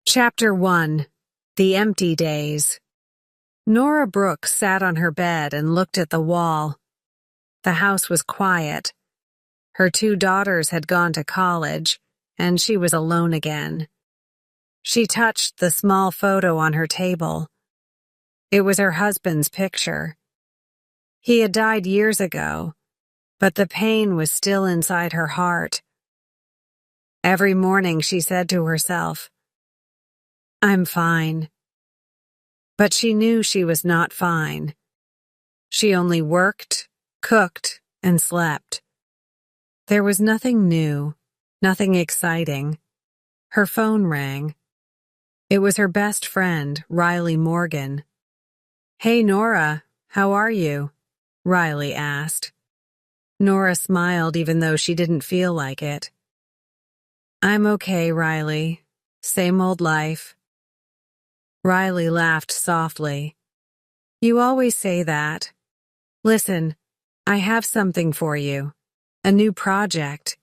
Chapter 1. The Empty Days. Nora Brooks sat on her bed and looked at the wall. The house was quiet. Her 2 daughters had gone to college, and she was alone again. She touched the small photo on her table. It was her husband's picture. He had died years ago, but the pain was still inside her heart. Every morning she said to herself, "I'm fine." But she knew she was not fine. She only worked, cooked, and slept. There was nothing new, nothing exciting. Her phone rang. It was her best friend, Riley Morgan. "Hey, Nora, how are you?" Riley asked. Nora smiled even though she didn't feel like it. "I'm okay, Riley. Same old life." Riley laughed softly. "You always say that. Listen, I have something for you. A new project."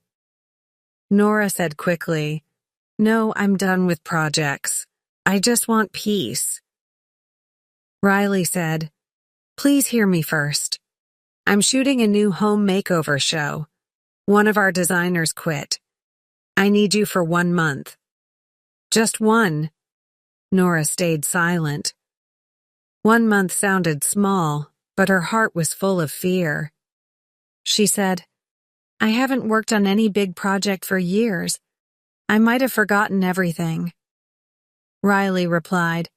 Nora said quickly, "No, I'm done with projects. I just want peace." Riley said, "Please hear me first. I'm shooting a new home makeover show. One of our designers quit. I need you for 1 month." "Just one." Nora stayed silent. 1 month sounded small, but her heart was full of fear. She said, "I haven't worked on any big project for years. I might have forgotten everything." Riley replied,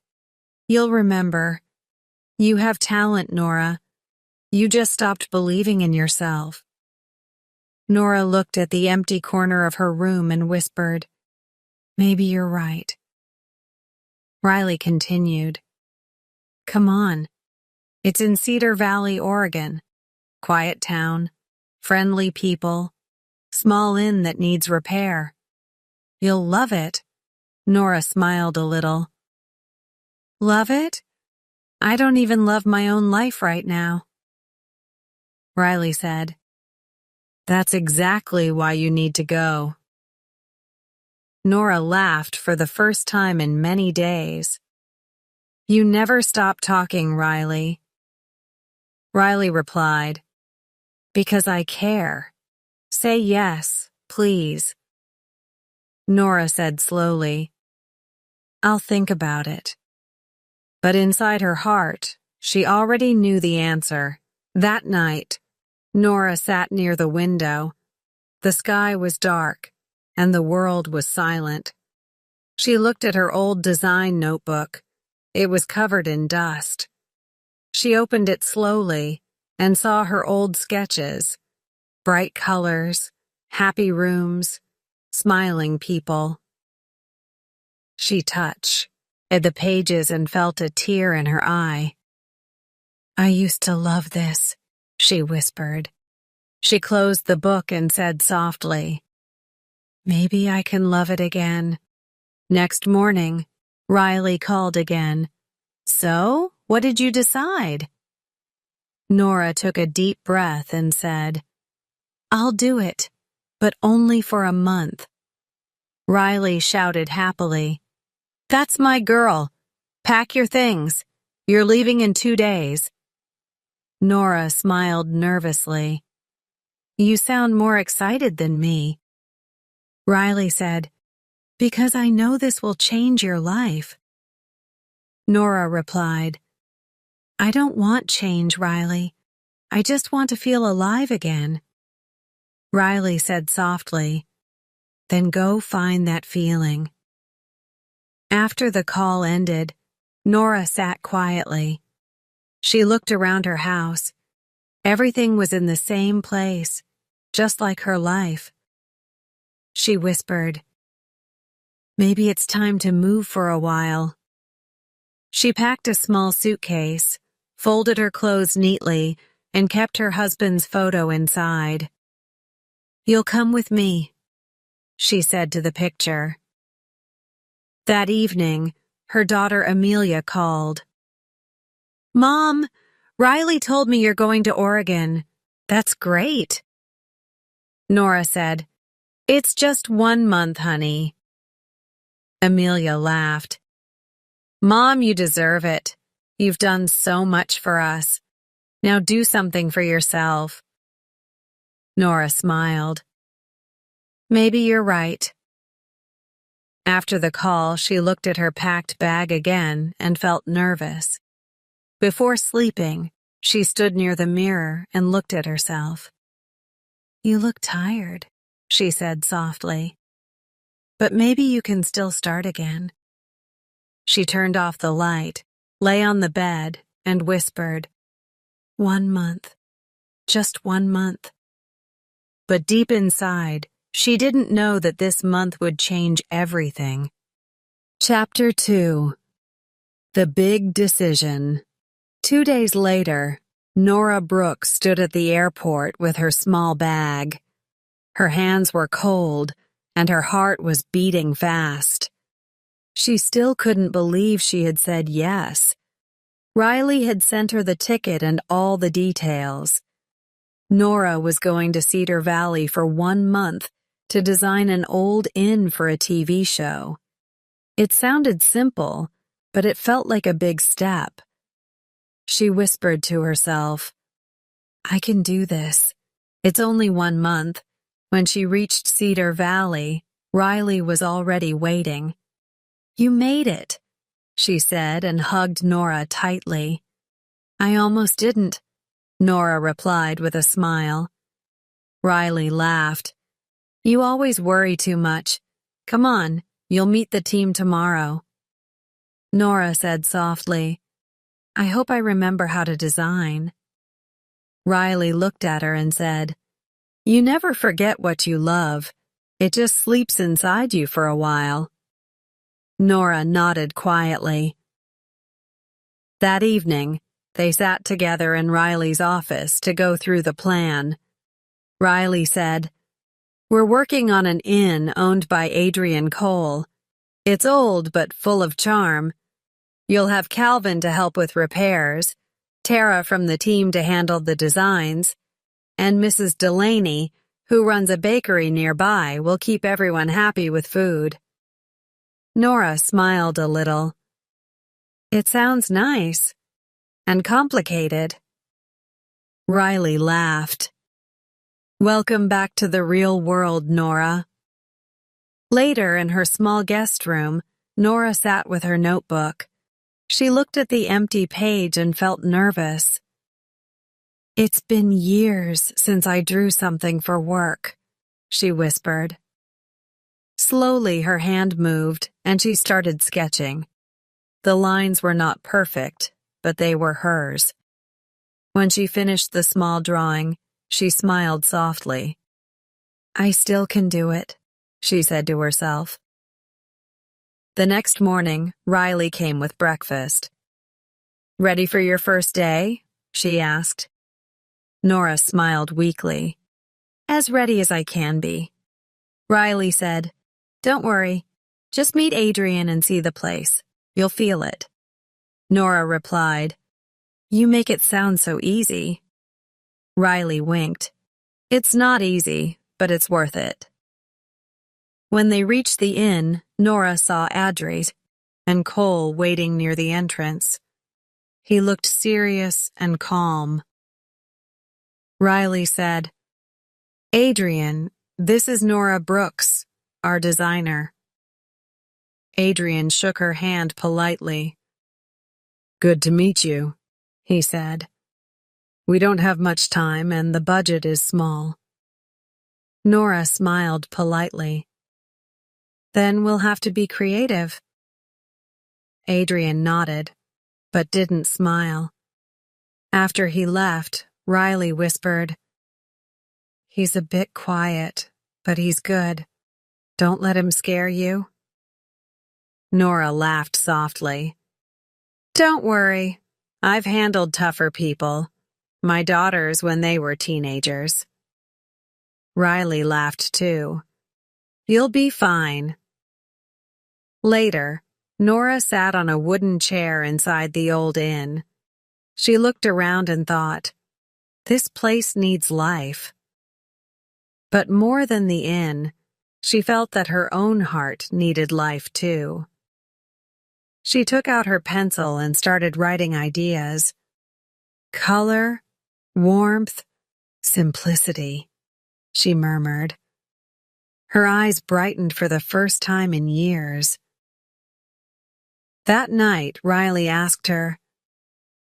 "You'll remember. You have talent, Nora. You just stopped believing in yourself." Nora looked at the empty corner of her room and whispered, "Maybe you're right." Riley continued, "Come on. It's in Cedar Valley, Oregon. Quiet town, friendly people, small inn that needs repair. You'll love it." Nora smiled a little. "Love it? I don't even love my own life right now." Riley said, "That's exactly why you need to go." Nora laughed for the first time in many days. "You never stop talking, Riley." Riley replied, "Because I care. Say yes, please." Nora said slowly, "I'll think about it." But inside her heart, she already knew the answer. That night, Nora sat near the window. The sky was dark, and the world was silent. She looked at her old design notebook. It was covered in dust. She opened it slowly and saw her old sketches. Bright colors, happy rooms, smiling people. She touched at the pages and felt a tear in her eye. "I used to love this," she whispered. She closed the book and said softly, "Maybe I can love it again." Next morning, Riley called again. "So, what did you decide?" Nora took a deep breath and said, "I'll do it, but only for a month." Riley shouted happily, "That's my girl. Pack your things. You're leaving in 2 days." Nora smiled nervously. "You sound more excited than me." Riley said, "Because I know this will change your life." Nora replied, "I don't want change, Riley. I just want to feel alive again." Riley said softly, "Then go find that feeling." After the call ended, Nora sat quietly. She looked around her house. Everything was in the same place, just like her life. She whispered, "Maybe it's time to move for a while." She packed a small suitcase, folded her clothes neatly, and kept her husband's photo inside. "You'll come with me," she said to the picture. That evening, her daughter Amelia called. "Mom, Riley told me you're going to Oregon. That's great." Nora said, "It's just 1 month, honey." Amelia laughed. Mom, you deserve it. You've done so much for us. Now do something for yourself. Nora smiled. Maybe you're right. After the call, she looked at her packed bag again and felt nervous. Before sleeping, she stood near the mirror and looked at herself. You look tired, she said softly. But maybe you can still start again. She turned off the light, lay on the bed, and whispered, 1 month. Just 1 month. But deep inside, she didn't know that this month would change everything. Chapter 2. The Big Decision. 2 days later, Nora Brooks stood at the airport with her small bag. Her hands were cold, and her heart was beating fast. She still couldn't believe she had said yes. Riley had sent her the ticket and all the details. Nora was going to Cedar Valley for 1 month to design an old inn for a TV show. It sounded simple, but it felt like a big step. She whispered to herself, I can do this. It's only 1 month. When she reached Cedar Valley, Riley was already waiting. You made it, she said and hugged Nora tightly. I almost didn't, Nora replied with a smile. Riley laughed. You always worry too much. Come on, you'll meet the team tomorrow. Nora said softly, I hope I remember how to design. Riley looked at her and said, You never forget what you love. It just sleeps inside you for a while. Nora nodded quietly. That evening, they sat together in Riley's office to go through the plan. Riley said, We're working on an inn owned by Adrian Cole. It's old but full of charm. You'll have Calvin to help with repairs, Tara from the team to handle the designs, and Mrs. Delaney, who runs a bakery nearby, will keep everyone happy with food. Nora smiled a little. It sounds nice. And complicated. Riley laughed. Welcome back to the real world, Nora. Later, in her small guest room, Nora sat with her notebook. She looked at the empty page and felt nervous. It's been years since I drew something for work, she whispered. Slowly, her hand moved, and she started sketching. The lines were not perfect, but they were hers. When she finished the small drawing, she smiled softly. I still can do it, she said to herself. The next morning, Riley came with breakfast. Ready for your first day? She asked. Nora smiled weakly. As ready as I can be. Riley said, Don't worry. Just meet Adrian and see the place. You'll feel it. Nora replied, You make it sound so easy. Riley winked. It's not easy, but it's worth it. When they reached the inn, Nora saw Adri and Cole waiting near the entrance. He looked serious and calm. Riley said, Adrian, this is Nora Brooks, our designer. Adrian shook her hand politely. Good to meet you, he said. We don't have much time and the budget is small. Nora smiled politely. Then we'll have to be creative. Adrian nodded, but didn't smile. After he left, Riley whispered, He's a bit quiet, but he's good. Don't let him scare you. Nora laughed softly. Don't worry. I've handled tougher people. My daughters when they were teenagers. Riley laughed too. You'll be fine. Later, Nora sat on a wooden chair inside the old inn. She looked around and thought, this place needs life. But more than the inn, She felt that her own heart needed life too. She took out her pencil and started writing ideas. Color, warmth, simplicity, she murmured. Her eyes brightened for the first time in years. That night, Riley asked her,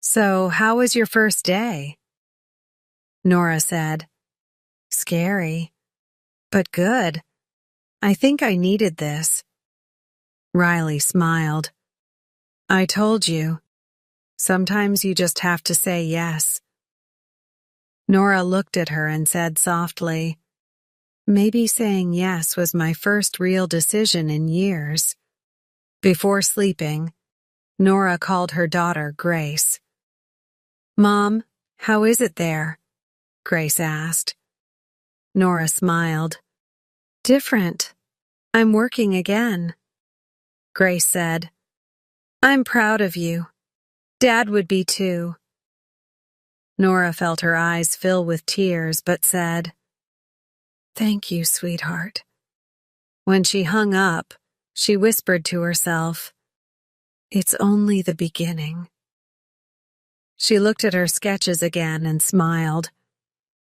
"So, how was your first day?" Nora said, "Scary, but good. I think I needed this." Riley smiled. "I told you. Sometimes you just have to say yes." Nora looked at her and said softly, "Maybe saying yes was my first real decision in years." Before sleeping, Nora called her daughter Grace. "Mom, how is it there?" Grace asked. Nora smiled. "Different. I'm working again." Grace said, "I'm proud of you. Dad would be too." Nora felt her eyes fill with tears, but said, "Thank you, sweetheart." When she hung up, she whispered to herself, "It's only the beginning." She looked at her sketches again and smiled.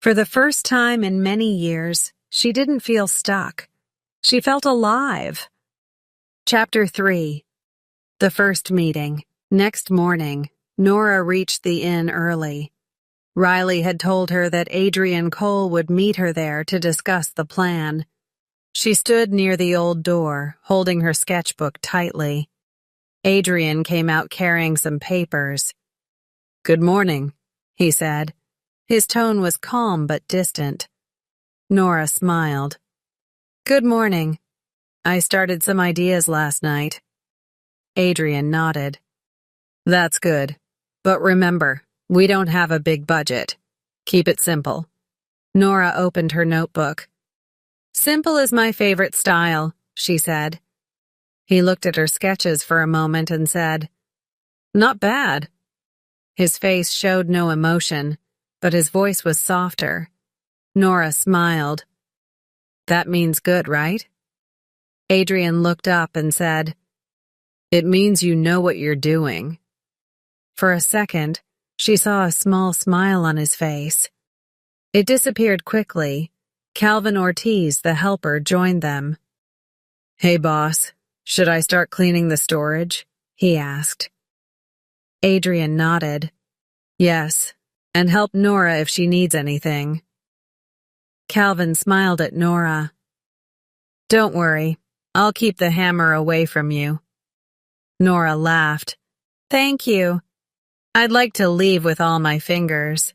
For the first time in many years, she didn't feel stuck. She felt alive. Chapter 3. The First Meeting. Next morning, Nora reached the inn early. Riley had told her that Adrian Cole would meet her there to discuss the plan. She stood near the old door, holding her sketchbook tightly. Adrian came out carrying some papers. "Good morning," he said. His tone was calm but distant. Nora smiled. "Good morning. I started some ideas last night." Adrian nodded. "That's good. But remember, we don't have a big budget. Keep it simple." Nora opened her notebook. "Simple is my favorite style," she said. He looked at her sketches for a moment and said, "Not bad." His face showed no emotion, but his voice was softer. Nora smiled. "That means good, right?" Adrian looked up and said, "It means you know what you're doing." For a second, she saw a small smile on his face. It disappeared quickly. Calvin Ortiz, the helper, joined them. "Hey, boss, should I start cleaning the storage?" he asked. Adrian nodded. "Yes, and help Nora if she needs anything." Calvin smiled at Nora. "Don't worry, I'll keep the hammer away from you." Nora laughed. "Thank you. I'd like to leave with all my fingers."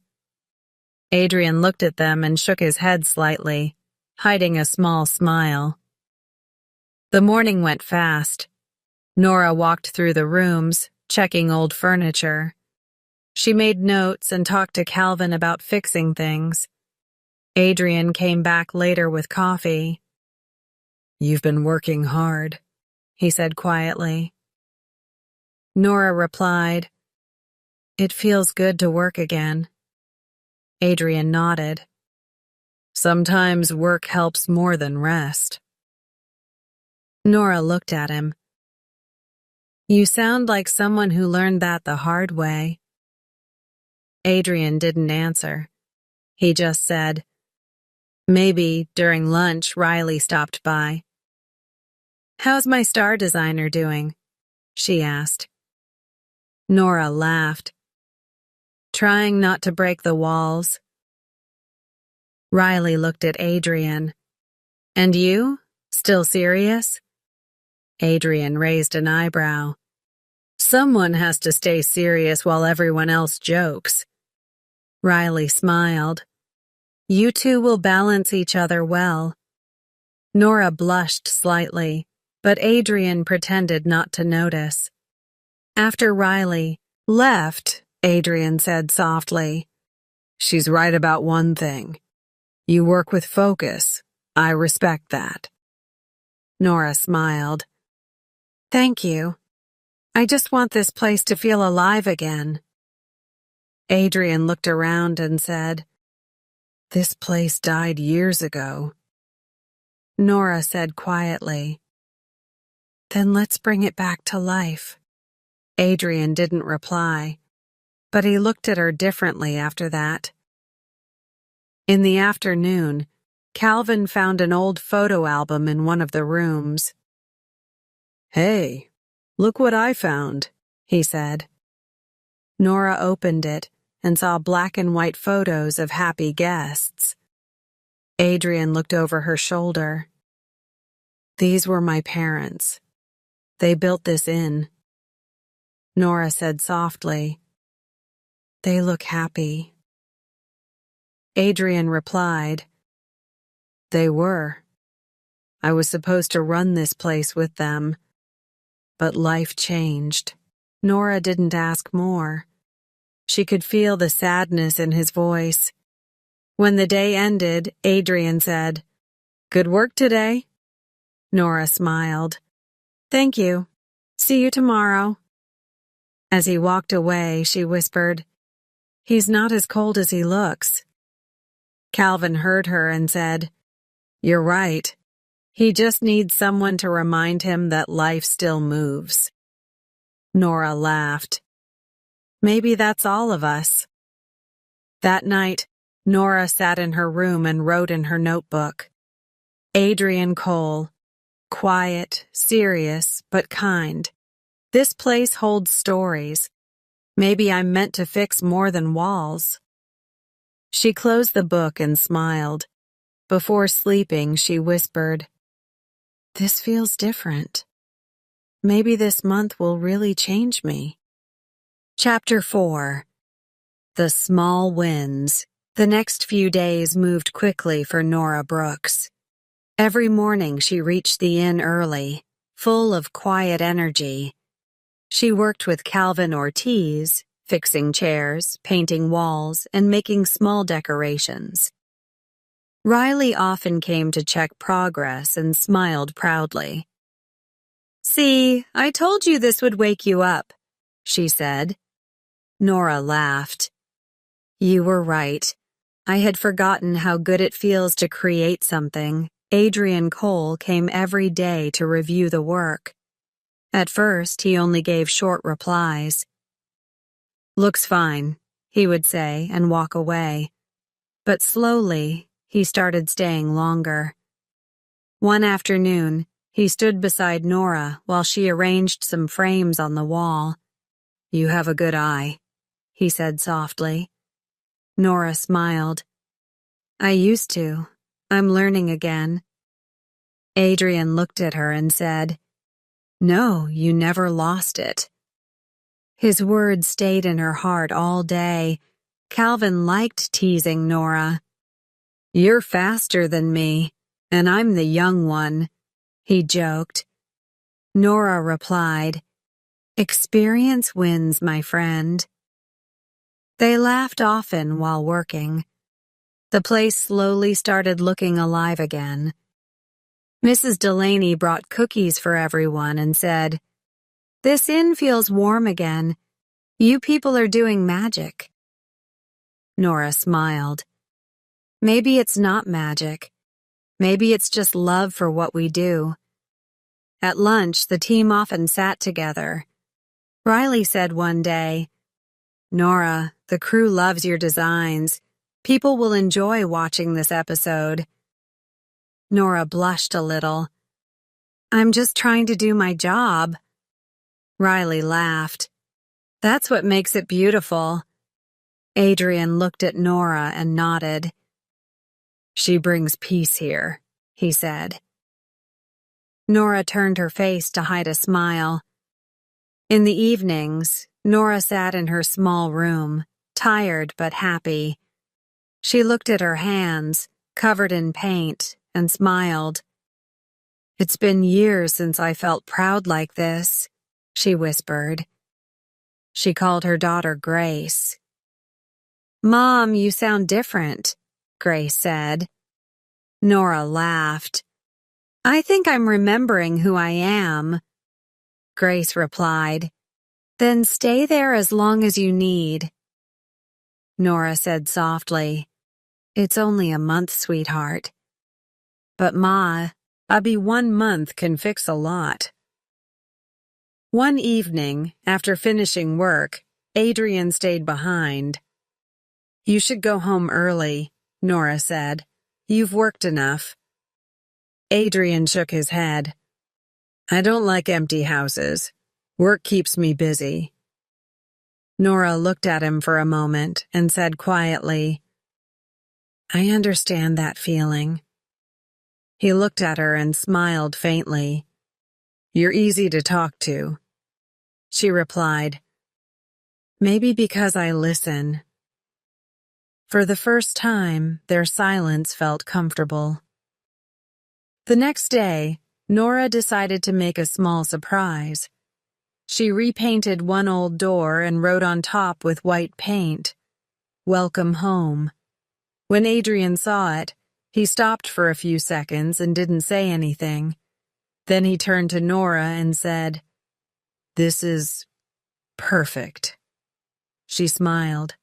Adrian looked at them and shook his head slightly, hiding a small smile. The morning went fast. Nora walked through the rooms, checking old furniture. She made notes and talked to Calvin about fixing things. Adrian came back later with coffee. "You've been working hard," he said quietly. Nora replied, "It feels good to work again." Adrian nodded. "Sometimes work helps more than rest." Nora looked at him. "You sound like someone who learned that the hard way." Adrian didn't answer. He just said, "Maybe during lunch Riley stopped by." "How's my star designer doing?" she asked. Nora laughed. "Trying not to break the walls." Riley looked at Adrian. "And you? Still serious?" Adrian raised an eyebrow. "Someone has to stay serious while everyone else jokes." Riley smiled. "You two will balance each other well." Nora blushed slightly, but Adrian pretended not to notice. After Riley left, Adrian said softly, "She's right about one thing. You work with focus. I respect that." Nora smiled. "Thank you. I just want this place to feel alive again." Adrian looked around and said, "This place died years ago." Nora said quietly. Then let's bring it back to life. Adrian didn't reply, but he looked at her differently after that. In the afternoon, Calvin found an old photo album in one of the rooms. Hey, look what I found, he said. Nora opened it and saw black and white photos of happy guests. Adrian looked over her shoulder. These were my parents. They built this inn. Nora said softly, They look happy. Adrian replied, They were. I was supposed to run this place with them. But life changed. Nora didn't ask more. She could feel the sadness in his voice. When the day ended, Adrian said, Good work today. Nora smiled. Thank you. See you tomorrow. As he walked away, she whispered, He's not as cold as he looks. Calvin heard her and said, You're right. He just needs someone to remind him that life still moves. Nora laughed. Maybe that's all of us. That night, Nora sat in her room and wrote in her notebook. Adrian Cole. Quiet, serious, but kind. This place holds stories. Maybe I'm meant to fix more than walls. She closed the book and smiled. Before sleeping, she whispered, This feels different. Maybe this month will really change me. Chapter 4. The Small Wins. The next few days moved quickly for Nora Brooks. Every morning she reached the inn early, full of quiet energy. She worked with Calvin Ortiz, fixing chairs, painting walls, and making small decorations. Riley often came to check progress and smiled proudly. See, I told you this would wake you up, she said. Nora laughed. You were right. I had forgotten how good it feels to create something. Adrian Cole came every day to review the work. At first, he only gave short replies. Looks fine, he would say and walk away. But slowly, he started staying longer. One afternoon, he stood beside Nora while she arranged some frames on the wall. You have a good eye, he said softly. Nora smiled. I used to. I'm learning again. Adrian looked at her and said, No, you never lost it. His words stayed in her heart all day. Calvin liked teasing Nora. You're faster than me, and I'm the young one, he joked. Nora replied, Experience wins, my friend. They laughed often while working. The place slowly started looking alive again. Mrs. Delaney brought cookies for everyone and said, This inn feels warm again. You people are doing magic. Nora smiled. Maybe it's not magic. Maybe it's just love for what we do. At lunch, the team often sat together. Riley said one day, Nora, the crew loves your designs. People will enjoy watching this episode. Nora blushed a little. I'm just trying to do my job. Riley laughed. That's what makes it beautiful. Adrian looked at Nora and nodded. She brings peace here, he said. Nora turned her face to hide a smile. In the evenings, Nora sat in her small room, tired but happy. She looked at her hands, covered in paint, and smiled. It's been years since I felt proud like this, she whispered. She called her daughter Grace. Mom, you sound different, Grace said. Nora laughed. I think I'm remembering who I am. Grace replied, Then stay there as long as you need. Nora said softly, It's only a month, sweetheart. But Ma, 1 month can fix a lot. One evening, after finishing work, Adrian stayed behind. "You should go home early," Nora said. "You've worked enough." Adrian shook his head. "I don't like empty houses. Work keeps me busy." Nora looked at him for a moment and said quietly, "I understand that feeling." He looked at her and smiled faintly. "You're easy to talk to." She replied, "Maybe because I listen." For the first time, their silence felt comfortable. The next day, Nora decided to make a small surprise. She repainted one old door and wrote on top with white paint, "Welcome home." When Adrian saw it, he stopped for a few seconds and didn't say anything. Then he turned to Nora and said, "This is perfect." She smiled.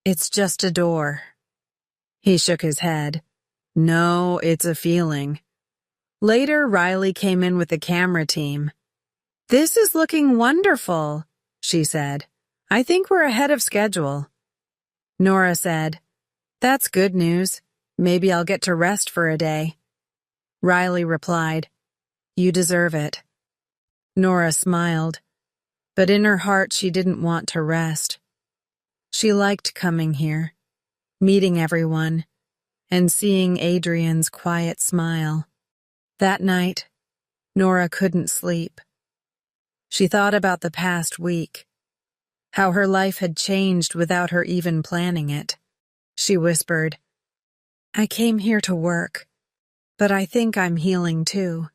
"It's just a door." He shook his head. "No, it's a feeling." Later, Riley came in with the camera team. "This is looking wonderful," she said. "I think we're ahead of schedule." Nora said, "That's good news. Maybe I'll get to rest for a day." Riley replied, "You deserve it." Nora smiled, but in her heart she didn't want to rest. She liked coming here, meeting everyone, and seeing Adrian's quiet smile. That night, Nora couldn't sleep. She thought about the past week, how her life had changed without her even planning it. She whispered, "I came here to work, but I think I'm healing too."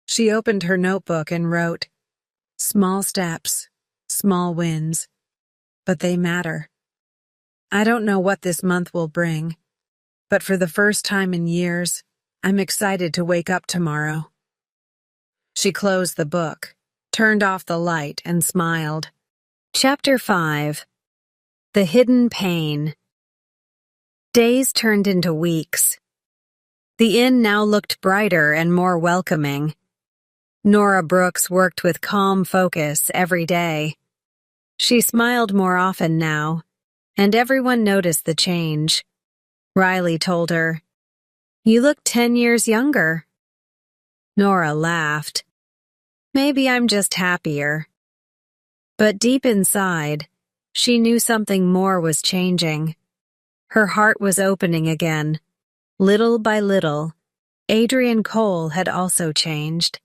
She opened her notebook and wrote, "Small steps, small wins, but they matter. I don't know what this month will bring, but for the first time in years, I'm excited to wake up tomorrow." She closed the book, turned off the light, and smiled. Chapter 5. The Hidden Pain. Days turned into weeks. The inn now looked brighter and more welcoming. Nora Brooks worked with calm focus every day. She smiled more often now, and everyone noticed the change. Riley told her, "You look 10 years younger." Nora laughed. "Maybe I'm just happier." But deep inside, she knew something more was changing. Her heart was opening again. Little by little, Adrian Cole had also changed.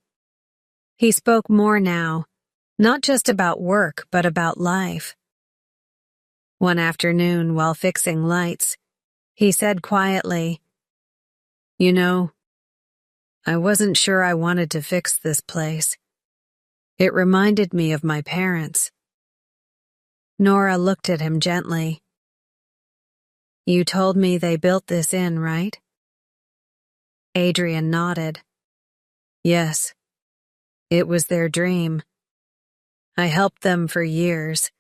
He spoke more now, not just about work, but about life. One afternoon, while fixing lights, he said quietly, "You know, I wasn't sure I wanted to fix this place. It reminded me of my parents." Nora looked at him gently. "You told me they built this inn, right?" Adrian nodded. "Yes, it was their dream. I helped them for years.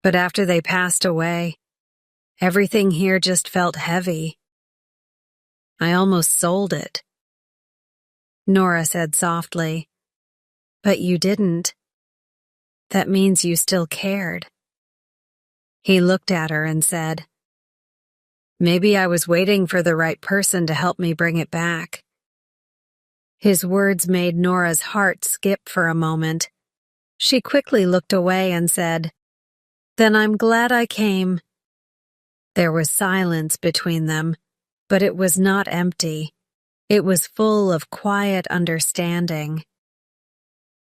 But after they passed away, everything here just felt heavy. I almost sold it." Nora said softly, "But you didn't. That means you still cared." He looked at her and said, "Maybe I was waiting for the right person to help me bring it back." His words made Nora's heart skip for a moment. She quickly looked away and said, "Then I'm glad I came." There was silence between them, but it was not empty. It was full of quiet understanding.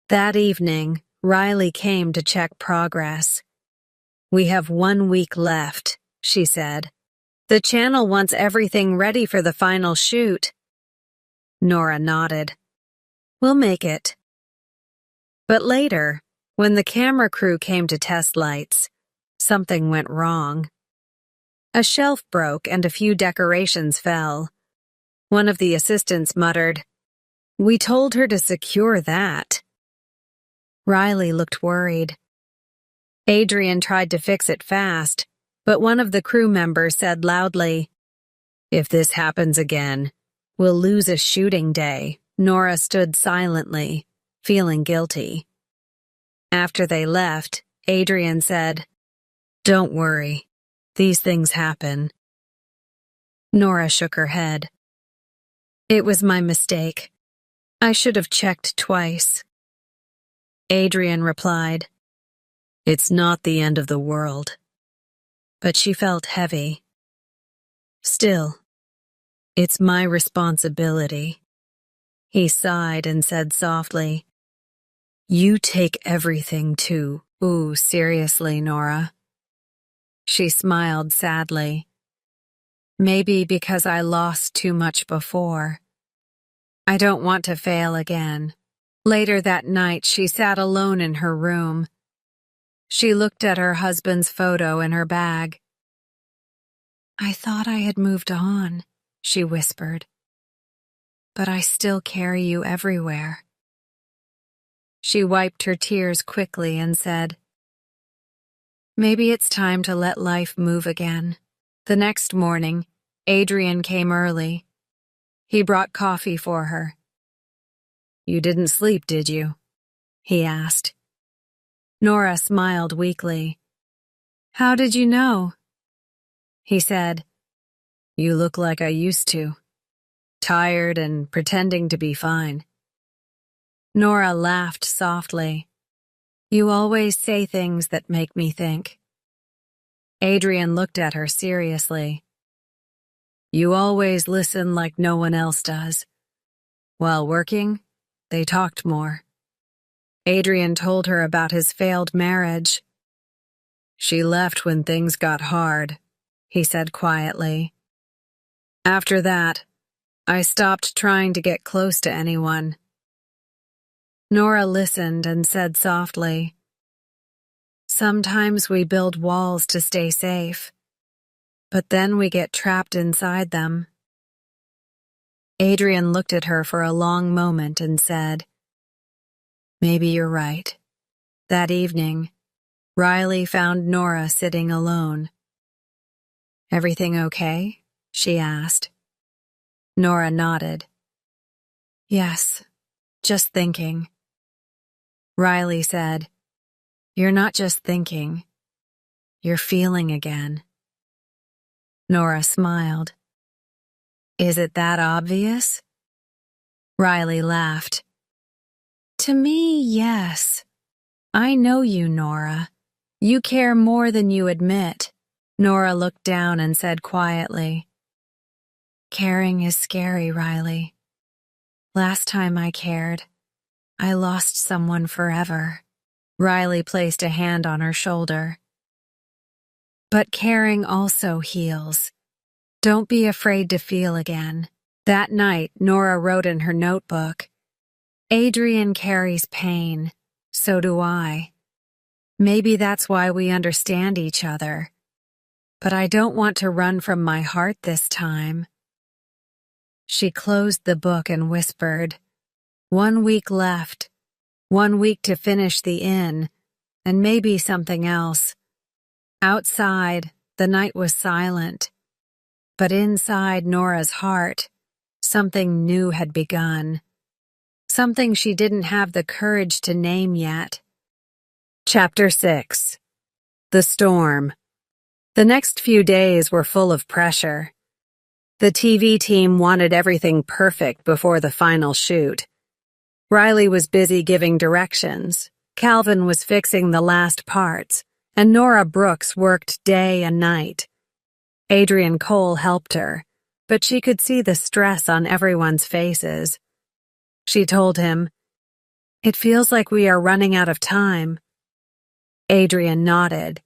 That evening, Riley came to check progress. "We have 1 week left," she said. "The channel wants everything ready for the final shoot." Nora nodded. "We'll make it." But later, when the camera crew came to test lights, something went wrong. A shelf broke and a few decorations fell. One of the assistants muttered, "We told her to secure that." Riley looked worried. Adrian tried to fix it fast, but one of the crew members said loudly, "If this happens again, We'll lose a shooting day. Nora stood silently, feeling guilty. After they left, Adrian said, "Don't worry. These things happen." Nora shook her head. "It was my mistake. I should have checked twice." Adrian replied, "It's not the end of the world." But she felt heavy. "Still, it's my responsibility." He sighed and said softly, "You take everything too." "Ooh, seriously, Nora." She smiled sadly. "Maybe because I lost too much before. I don't want to fail again." Later that night, she sat alone in her room. She looked at her husband's photo in her bag. "I thought I had moved on," she whispered. "But I still carry you everywhere." She wiped her tears quickly and said, "Maybe it's time to let life move again." The next morning, Adrian came early. He brought coffee for her. "You didn't sleep, did you?" he asked. Nora smiled weakly. "How did you know?" He said, "You look like I used to. Tired and pretending to be fine." Nora laughed softly. "You always say things that make me think." Adrian looked at her seriously. "You always listen like no one else does." While working, they talked more. Adrian told her about his failed marriage. "She left when things got hard," he said quietly. "After that, I stopped trying to get close to anyone." Nora listened and said softly, "Sometimes we build walls to stay safe, but then we get trapped inside them." Adrian looked at her for a long moment and said, "Maybe you're right." That evening, Riley found Nora sitting alone. "Everything okay?" she asked. Nora nodded. "Yes, just thinking." Riley said, "You're not just thinking. You're feeling again." Nora smiled. "Is it that obvious?" Riley laughed. "To me, yes. I know you, Nora. You care more than you admit." Nora looked down and said quietly, "Caring is scary, Riley. Last time I cared, I lost someone forever." Riley placed a hand on her shoulder. "But caring also heals. Don't be afraid to feel again." That night, Nora wrote in her notebook, "Adrian carries pain. So do I. Maybe that's why we understand each other. But I don't want to run from my heart this time." She closed the book and whispered, "1 week left. 1 week to finish the inn, and maybe something else." Outside, the night was silent. But inside Nora's heart, something new had begun. Something she didn't have the courage to name yet. Chapter 6. The Storm. The next few days were full of pressure. The TV team wanted everything perfect before the final shoot. Riley was busy giving directions, Calvin was fixing the last parts, and Nora Brooks worked day and night. Adrian Cole helped her, but she could see the stress on everyone's faces. She told him, "It feels like we are running out of time." Adrian nodded.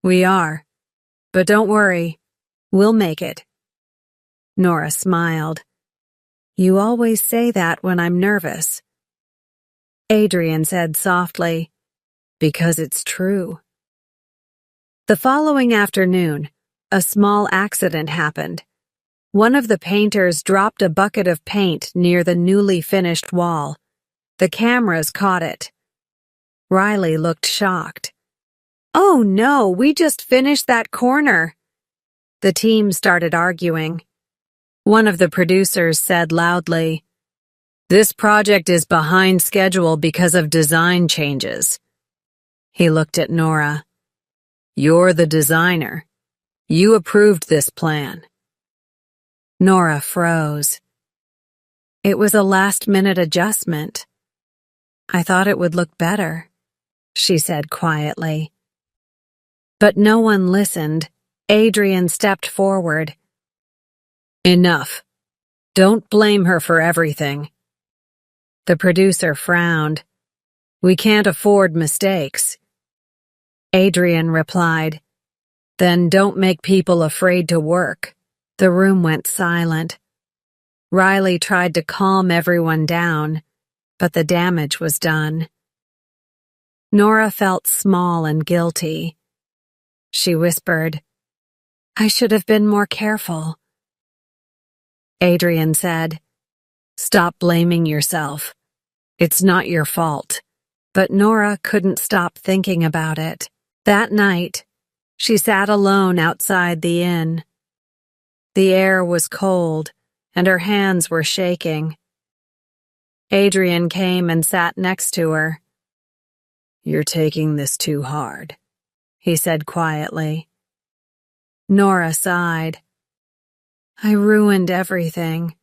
"We are, but don't worry, we'll make it." Nora smiled. "You always say that when I'm nervous." Adrian said softly, "Because it's true." The following afternoon, a small accident happened. One of the painters dropped a bucket of paint near the newly finished wall. The cameras caught it. Riley looked shocked. "Oh no, we just finished that corner." The team started arguing. One of the producers said loudly, "This project is behind schedule because of design changes." He looked at Nora. "You're the designer. You approved this plan." Nora froze. "It was a last-minute adjustment. I thought it would look better," she said quietly. But no one listened. Adrian stepped forward. "Enough. Don't blame her for everything." The producer frowned. "We can't afford mistakes." Adrian replied, "Then don't make people afraid to work." The room went silent. Riley tried to calm everyone down, but the damage was done. Nora felt small and guilty. She whispered, "I should have been more careful." Adrian said, "Stop blaming yourself. It's not your fault." But Nora couldn't stop thinking about it. That night, she sat alone outside the inn. The air was cold, and her hands were shaking. Adrian came and sat next to her. "You're taking this too hard," he said quietly. Nora sighed. "I ruined everything.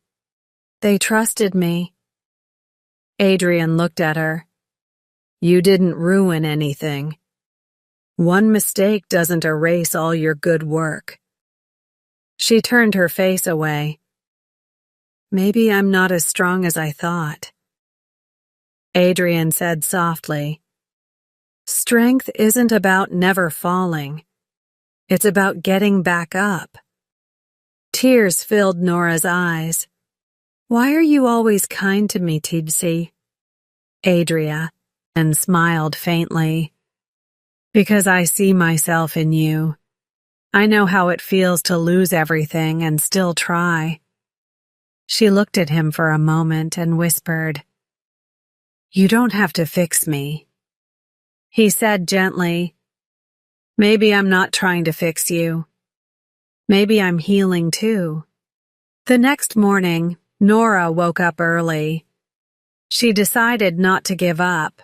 They trusted me." Adrian looked at her. "You didn't ruin anything. One mistake doesn't erase all your good work." She turned her face away. "Maybe I'm not as strong as I thought." Adrian said softly, "Strength isn't about never falling. It's about getting back up." Tears filled Nora's eyes. "Why are you always kind to me, Tipsy?" Adria, and smiled faintly. "Because I see myself in you. I know how it feels to lose everything and still try." She looked at him for a moment and whispered, "You don't have to fix me." He said gently, "Maybe I'm not trying to fix you. Maybe I'm healing too." The next morning, Nora woke up early. She decided not to give up.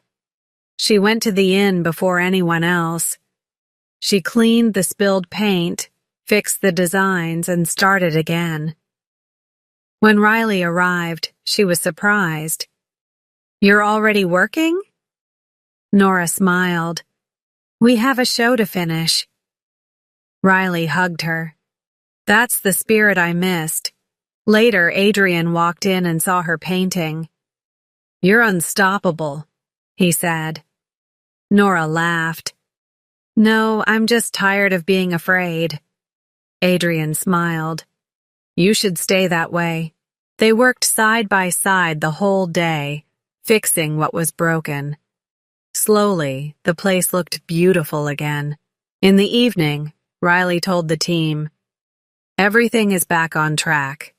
She went to the inn before anyone else. She cleaned the spilled paint, fixed the designs, and started again. When Riley arrived, she was surprised. "You're already working?" Nora smiled. "We have a show to finish." Riley hugged her. "That's the spirit I missed." Later, Adrian walked in and saw her painting. "You're unstoppable," he said. Nora laughed. "No, I'm just tired of being afraid." Adrian smiled. "You should stay that way." They worked side by side the whole day, fixing what was broken. Slowly, the place looked beautiful again. In the evening, Riley told the team, "Everything is back on track.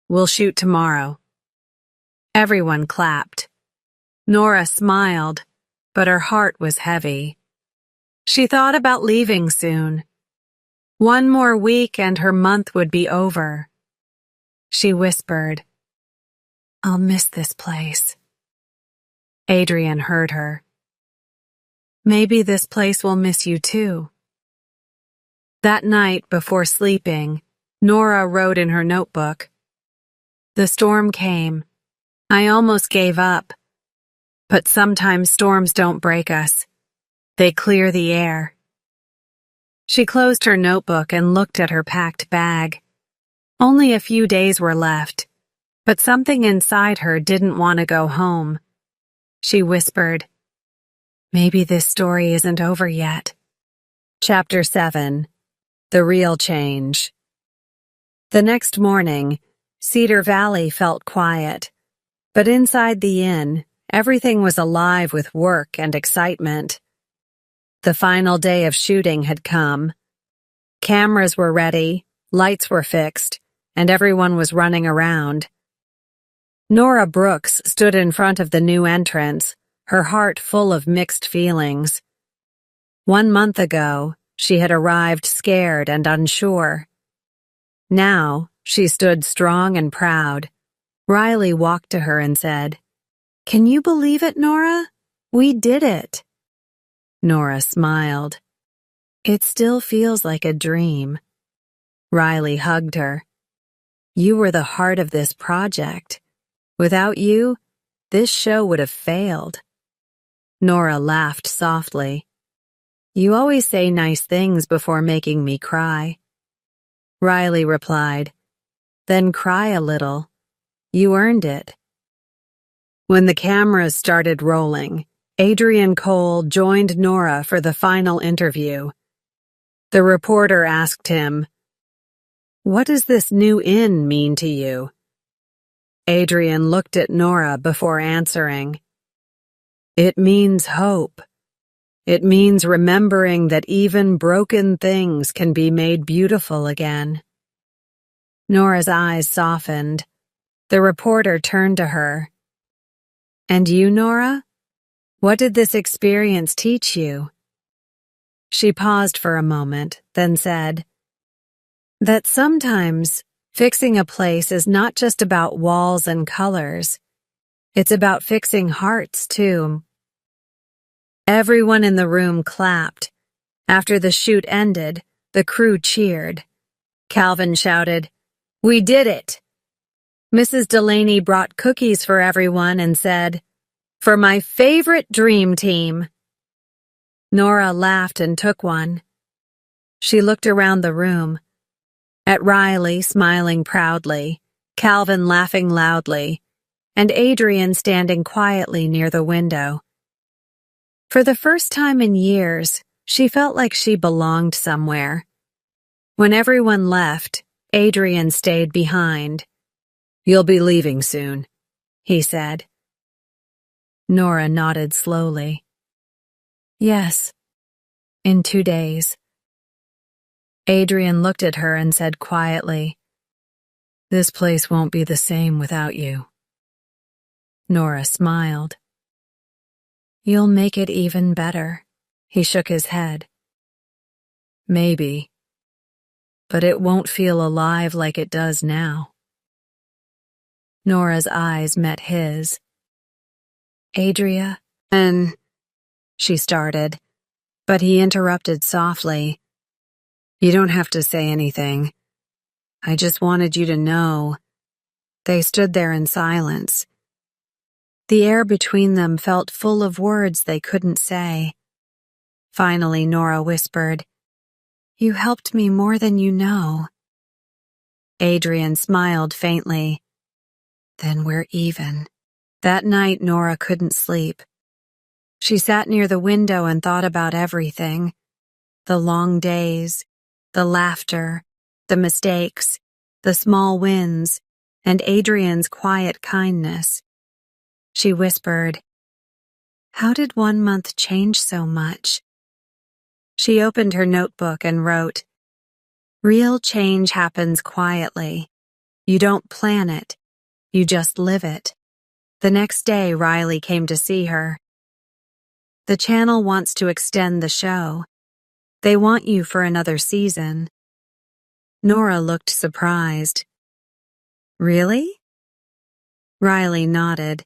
We'll shoot tomorrow." Everyone clapped. Nora smiled, but her heart was heavy. She thought about leaving soon. One more week and her month would be over. She whispered, "I'll miss this place." Adrian heard her. "Maybe this place will miss you too." That night, before sleeping, Nora wrote in her notebook, "The storm came. I almost gave up. But sometimes storms don't break us. They clear the air." She closed her notebook and looked at her packed bag. Only a few days were left, but something inside her didn't want to go home. She whispered, "Maybe this story isn't over yet." Chapter 7. The Real Change. The next morning, Cedar Valley felt quiet, but inside the inn, everything was alive with work and excitement. The final day of shooting had come. Cameras were ready, lights were fixed, and everyone was running around. Nora Brooks stood in front of the new entrance, her heart full of mixed feelings. 1 month ago, she had arrived scared and unsure. Now, She stood strong and proud. Riley walked to her and said, "Can you believe it, Nora? We did it." Nora smiled. "It still feels like a dream." Riley hugged her. "You were the heart of this project. Without you, this show would have failed." Nora laughed softly. "You always say nice things before making me cry." Riley replied, "Then cry a little. You earned it." When the cameras started rolling, Adrian Cole joined Nora for the final interview. The reporter asked him, "What does this new inn mean to you?" Adrian looked at Nora before answering. "It means hope. It means remembering that even broken things can be made beautiful again." Nora's eyes softened. The reporter turned to her. "And you, Nora? What did this experience teach you?" She paused for a moment, then said, "That sometimes fixing a place is not just about walls and colors. It's about fixing hearts, too." Everyone in the room clapped. After the shoot ended, the crew cheered. Calvin shouted, "We did it!" Mrs. Delaney brought cookies for everyone and said, "For my favorite dream team." Nora laughed and took one. She looked around the room. At Riley smiling proudly, Calvin laughing loudly, and Adrian standing quietly near the window. For the first time in years, she felt like she belonged somewhere. When everyone left, Adrian stayed behind. "You'll be leaving soon," he said. Nora nodded slowly. "Yes, in 2 days." Adrian looked at her and said quietly, "This place won't be the same without you." Nora smiled. "You'll make it even better." He shook his head. "Maybe, but it won't feel alive like it does now." Nora's eyes met his. "Adria, and—" she started, but he interrupted softly. "You don't have to say anything. I just wanted you to know." They stood there in silence. The air between them felt full of words they couldn't say. Finally, Nora whispered, "You helped me more than you know." Adrian smiled faintly. "Then we're even." That night, Nora couldn't sleep. She sat near the window and thought about everything. The long days, the laughter, the mistakes, the small wins, and Adrian's quiet kindness. She whispered, "How did 1 month change so much?" She opened her notebook and wrote, "Real change happens quietly. You don't plan it. You just live it." The next day, Riley came to see her. "The channel wants to extend the show. They want you for another season." Nora looked surprised. "Really?" Riley nodded.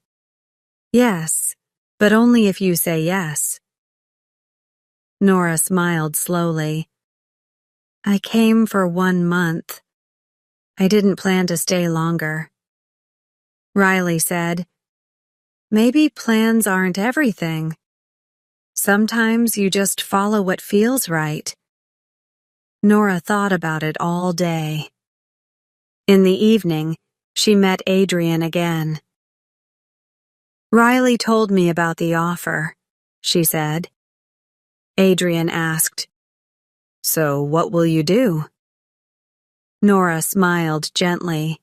"Yes, but only if you say yes." Nora smiled slowly. "I came for 1 month. I didn't plan to stay longer." Riley said, "Maybe plans aren't everything. Sometimes you just follow what feels right." Nora thought about it all day. In the evening, she met Adrian again. "Riley told me about the offer," she said. Adrian asked, "So what will you do?" Nora smiled gently.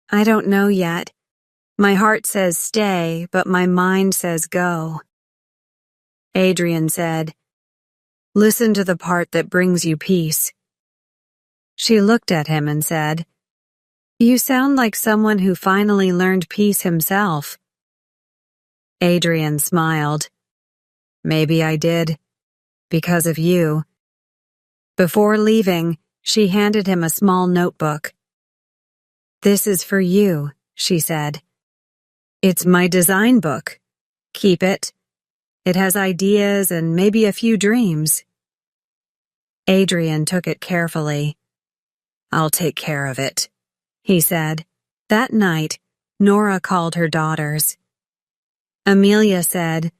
"I don't know yet. My heart says stay, but my mind says go." Adrian said, "Listen to the part that brings you peace." She looked at him and said, "You sound like someone who finally learned peace himself." Adrian smiled. "Maybe I did, because of you." Before leaving, she handed him a small notebook. "This is for you," she said. "It's my design book. Keep it. It has ideas and maybe a few dreams." Adrian took it carefully. "I'll take care of it," he said. That night, Nora called her daughters. Amelia said,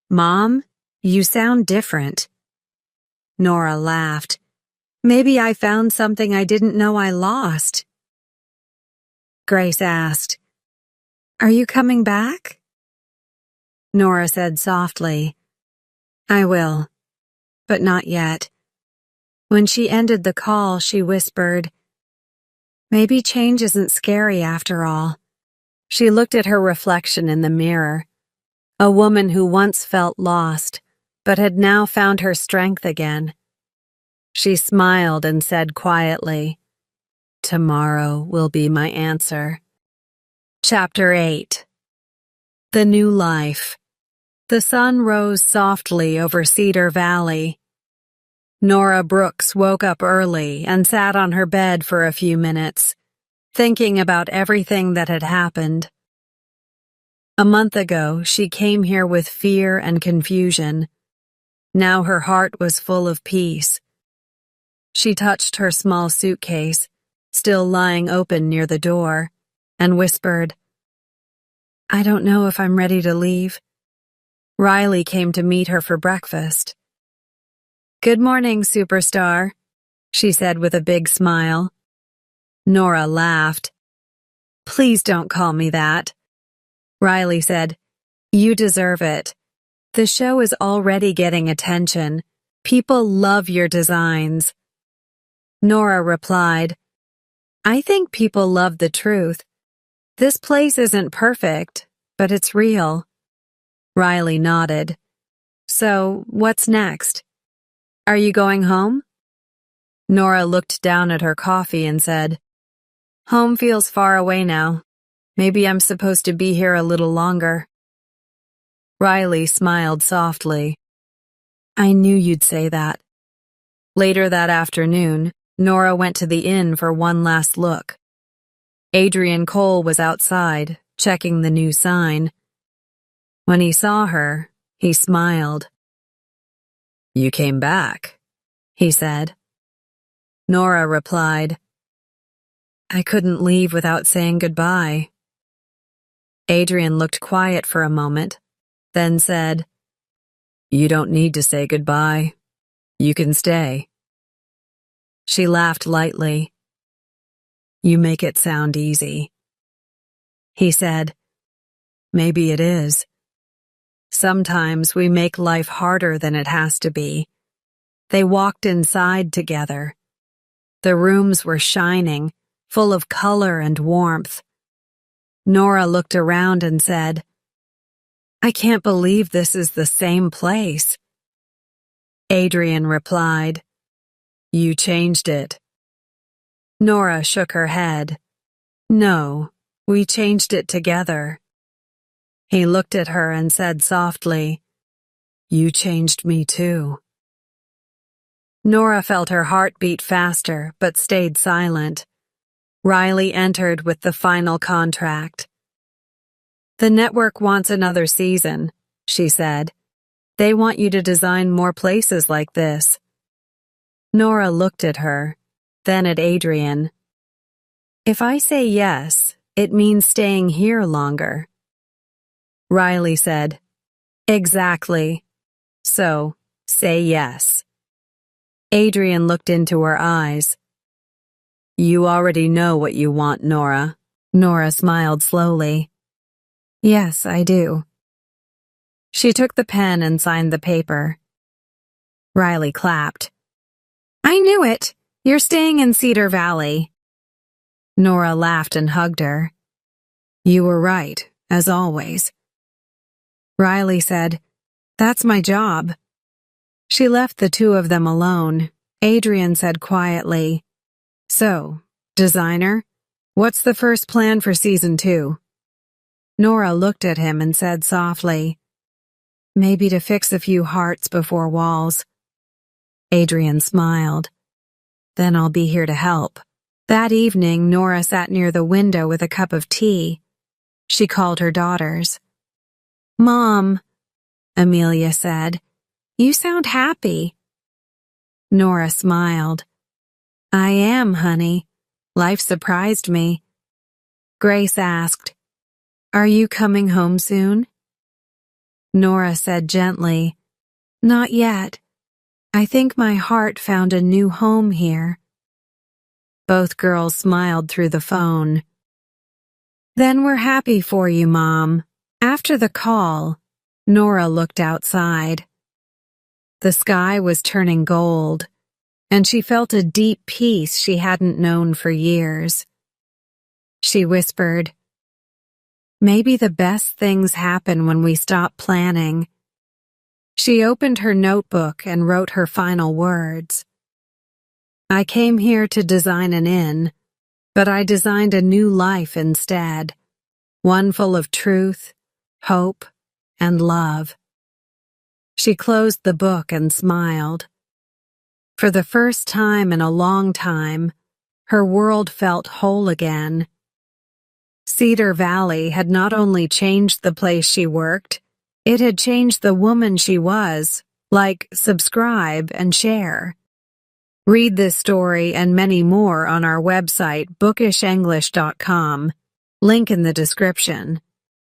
"Mom, you sound different." Nora laughed. "Maybe I found something I didn't know I lost." Grace asked, "Are you coming back?" Nora said softly, "I will, but not yet." When she ended the call, she whispered, "Maybe change isn't scary after all." She looked at her reflection in the mirror, a woman who once felt lost, but had now found her strength again. She smiled and said quietly, "Tomorrow will be my answer." Chapter 8. The New Life. The sun rose softly over Cedar Valley. Nora Brooks woke up early and sat on her bed for a few minutes, thinking about everything that had happened. A month ago, she came here with fear and confusion. Now her heart was full of peace. She touched her small suitcase, still lying open near the door, and whispered, "I don't know if I'm ready to leave." Riley came to meet her for breakfast. "Good morning, superstar," she said with a big smile. Nora laughed. "Please don't call me that." Riley said, "You deserve it. The show is already getting attention. People love your designs." Nora replied, "I think people love the truth. This place isn't perfect, but it's real." Riley nodded. "So, what's next? Are you going home?" Nora looked down at her coffee and said, "Home feels far away now. Maybe I'm supposed to be here a little longer." Riley smiled softly. "I knew you'd say that." Later that afternoon, Nora went to the inn for one last look. Adrian Cole was outside, checking the new sign. When he saw her, he smiled. "You came back," he said. Nora replied, "I couldn't leave without saying goodbye." Adrian looked quiet for a moment, then said, "You don't need to say goodbye. You can stay." She laughed lightly. "You make it sound easy." He said, "Maybe it is. Sometimes we make life harder than it has to be." They walked inside together. The rooms were shining, full of color and warmth. Nora looked around and said, "I can't believe this is the same place." Adrian replied, "You changed it." Nora shook her head. "No, we changed it together." He looked at her and said softly, "You changed me too." Nora felt her heart beat faster, but stayed silent. Riley entered with the final contract. "The network wants another season," she said. "They want you to design more places like this." Nora looked at her, then at Adrian. "If I say yes, it means staying here longer." Riley said, "Exactly. So, say yes." Adrian looked into her eyes. "You already know what you want, Nora." Nora smiled slowly. "Yes, I do." She took the pen and signed the paper. Riley clapped. "I knew it. You're staying in Cedar Valley." Nora laughed and hugged her. "You were right, as always." Riley said, "That's my job." She left the two of them alone. Adrian said quietly, "So, designer, what's the first plan for season 2? Nora looked at him and said softly, "Maybe to fix a few hearts before walls." Adrian smiled. "Then I'll be here to help." That evening, Nora sat near the window with a cup of tea. She called her daughters. "Mom," Amelia said, "you sound happy." Nora smiled. "I am, honey. Life surprised me." Grace asked, "Are you coming home soon?" Nora said gently, "Not yet. I think my heart found a new home here." Both girls smiled through the phone. "Then we're happy for you, Mom." After the call, Nora looked outside. The sky was turning gold, and she felt a deep peace she hadn't known for years. She whispered, "Maybe the best things happen when we stop planning." She opened her notebook and wrote her final words. "I came here to design an inn, but I designed a new life instead, one full of truth, hope, and love." She closed the book and smiled. For the first time in a long time, her world felt whole again. Cedar Valley had not only changed the place she worked, it had changed the woman she was. Like, subscribe, and share. Read this story and many more on our website, bookishenglish.com. Link in the description.